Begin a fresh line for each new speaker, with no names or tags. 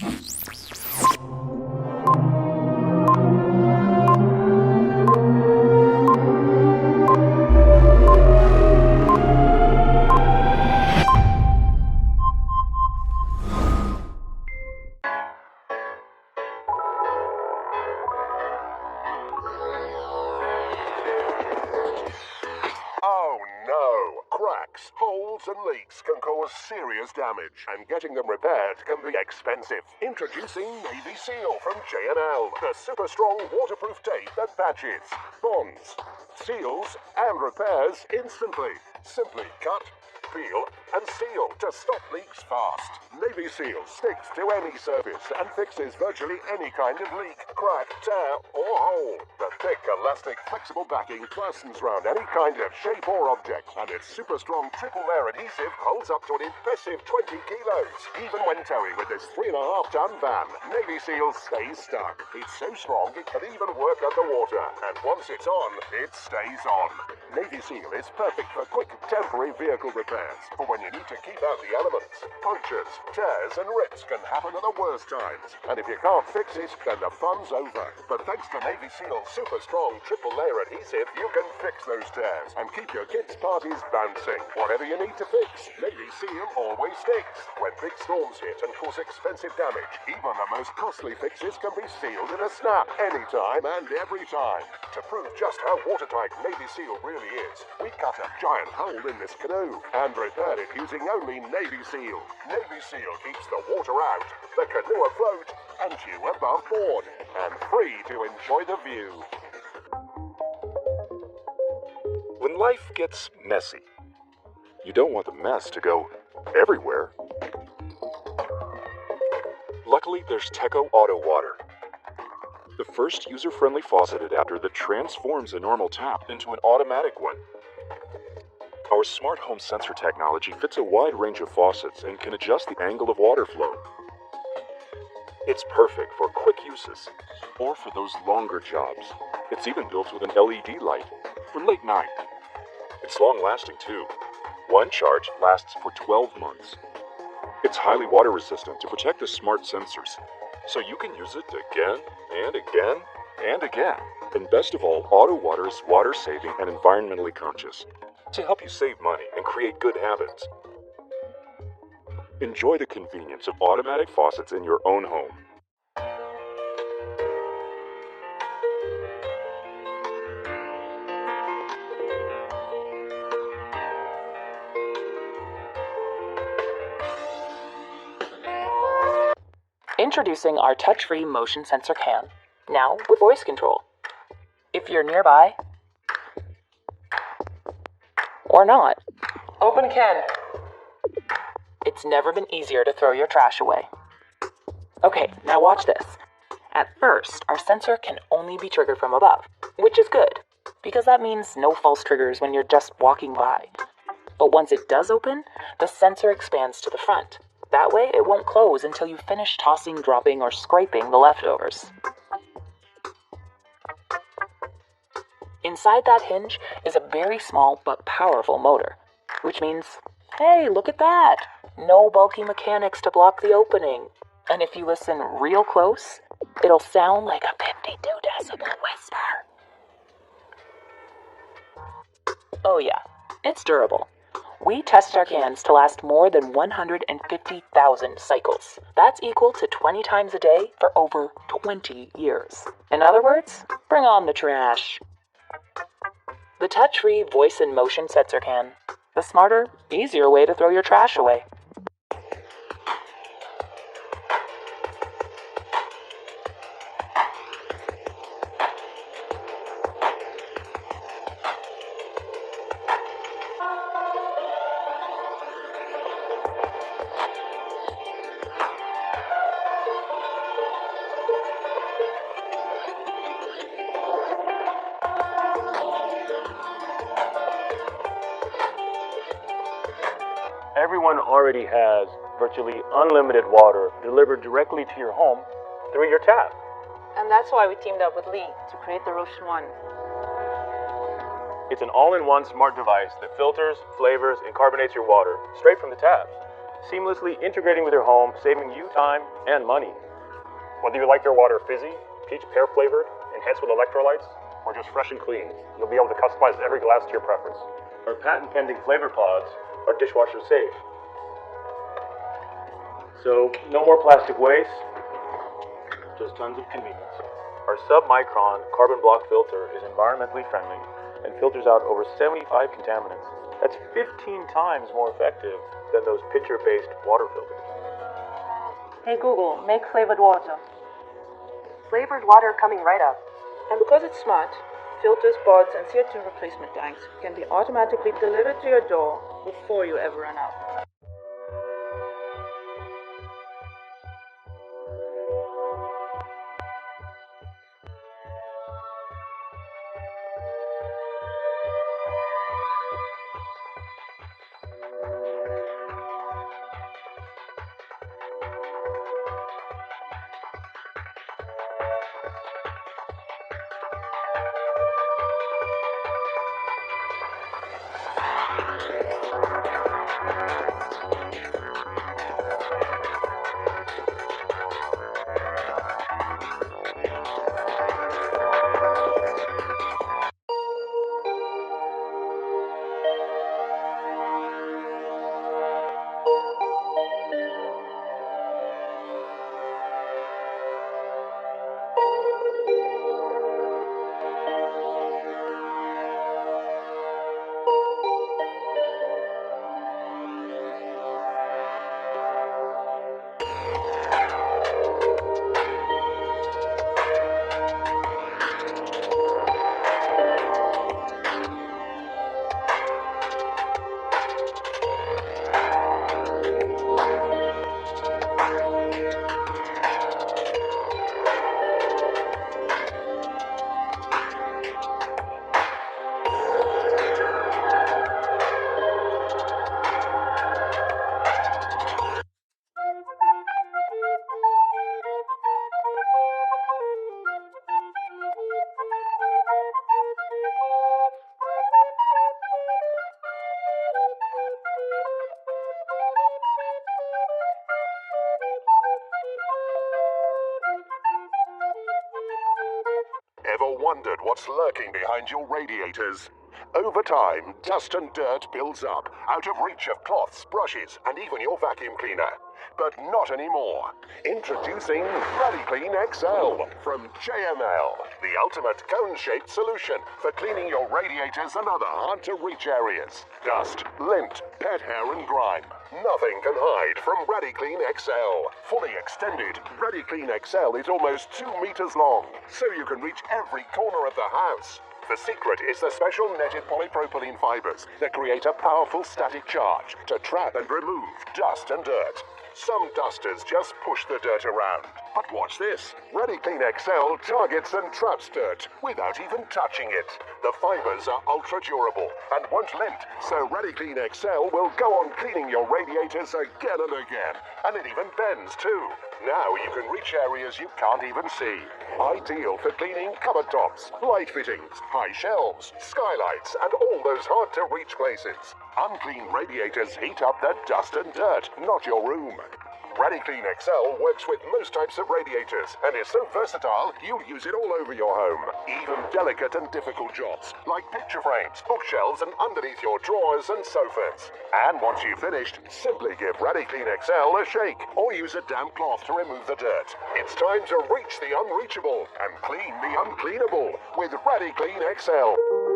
Oh no! Cracks, holes and leaks can cause serious damage, and getting them repaired can be expensive. Introducing Navy Seal from J&L, the super strong waterproof tape that patches, bonds, seals and repairs instantly. Simply cut, peel and seal to stop leaks fast. Navy Seal sticks to any surface and fixes virtually any kind of leak, crack, tear or hole. The thick, elastic, flexible backing fastens around any kind of shape or object, and its super strong triple layer adhesive holds up to an impressive 20 kilos. Even when towing with this 3.5-ton van, Navy Seal stays stuck. It's so strong it can even work underwater, and once it's on, it stays on. Navy Seal is perfect for quick, temporary vehicle repairs, for when you need to keep out the elements. Punctures, tears and rips can happen at the worst times, and if you can't fix it, then the fun's over. But thanks to Navy Seal's super strong triple layer adhesive, you can fix those tears and keep your kids' parties bouncing. Whatever you need to fix, Navy Seal always sticks. When big storms hit and cause expensive damage, even the most costly fixes can be sealed in a snap, anytime and every time. To prove just how watertight Navy Seal really is, we cut a giant hole in this canoe and repaired it using only Navy Seal. Navy Seal keeps the water out, the canoe afloat, and you above board, and free to enjoy the view.
When life gets messy, you don't want the mess to go everywhere. Luckily, there's Techo Autowater, the first user-friendly faucet adapter that transforms a normal tap into an automatic one. Our smart home sensor technology fits a wide range of faucets and can adjust the angle of water flow. It's perfect for quick uses or for those longer jobs. It's even built with an LED light for late night. It's long-lasting too. One charge lasts for 12 months. It's highly water resistant to protect the smart sensors, so you can use it again and again and again. And best of all, Autowater is water-saving and environmentally conscious to help you save money and create good habits. Enjoy the convenience of automatic faucets in your own home.
Introducing our touch-free motion sensor can, now with voice control. If you're nearby, or not, open can. It's never been easier to throw your trash away. Okay, now watch this. At first, our sensor can only be triggered from above, which is good, because that means no false triggers when you're just walking by. But once it does open, the sensor expands to the front. That way, it won't close until you finish tossing, dropping, or scraping the leftovers. Inside that hinge is a very small but powerful motor, which means, hey, look at that! No bulky mechanics to block the opening. And if you listen real close, it'll sound like a 52 decibel whisper. Oh yeah, it's durable. We test our cans to last more than 150,000 cycles. That's equal to 20 times a day for over 20 years. In other words, bring on the trash. The touch-free voice and motion sensor can. The smarter, easier way to throw your trash away.
Everyone already has virtually unlimited water delivered directly to your home through your tap.
And that's why we teamed up with Lee to create the Rotion One.
It's an all-in-one smart device that filters, flavors, and carbonates your water straight from the tap. seamlessly integrating with your home, saving you time and money. Whether you like your water fizzy, peach pear flavored, enhanced with electrolytes, or just fresh and clean, you'll be able to customize every glass to your preference. Our patent pending flavor pods are dishwasher safe. So, no more plastic waste, just tons of convenience. Our sub-micron carbon block filter is environmentally friendly and filters out over 75 contaminants. That's 15 times more effective than those pitcher-based water filters.
Hey Google, make flavored water.
Flavored water coming right up.
And because it's smart, filters, pods, and CO2 replacement tanks can be automatically delivered to your door before you ever run out.
Ever wondered what's lurking behind your radiators? Over time, dust and dirt builds up, out of reach of cloths, brushes, and even your vacuum cleaner. But not anymore. Introducing RadiClean XL from JML, the ultimate cone-shaped solution for cleaning your radiators and other hard-to-reach areas. Dust, lint, pet hair, and grime. Nothing can hide from RadiClean XL. Fully extended, RadiClean XL is almost 2 meters long, so you can reach every corner of the house. The secret is the special netted polypropylene fibers that create a powerful static charge to trap and remove dust and dirt. Some dusters just push the dirt around. But watch this. RadiClean XL targets and traps dirt without even touching it. The fibers are ultra durable and won't lint, so RadiClean XL will go on cleaning your radiators again and again. And it even bends too. Now you can reach areas you can't even see. Ideal for cleaning cupboard tops, light fittings, high shelves, skylights, and all those hard-to-reach places. Unclean radiators heat up the dust and dirt, not your room. RadiClean XL works with most types of radiators and is so versatile you'll use it all over your home. Even delicate and difficult jobs like picture frames, bookshelves, and underneath your drawers and sofas. And once you've finished, simply give RadiClean XL a shake or use a damp cloth to remove the dirt. It's time to reach the unreachable and clean the uncleanable with RadiClean XL.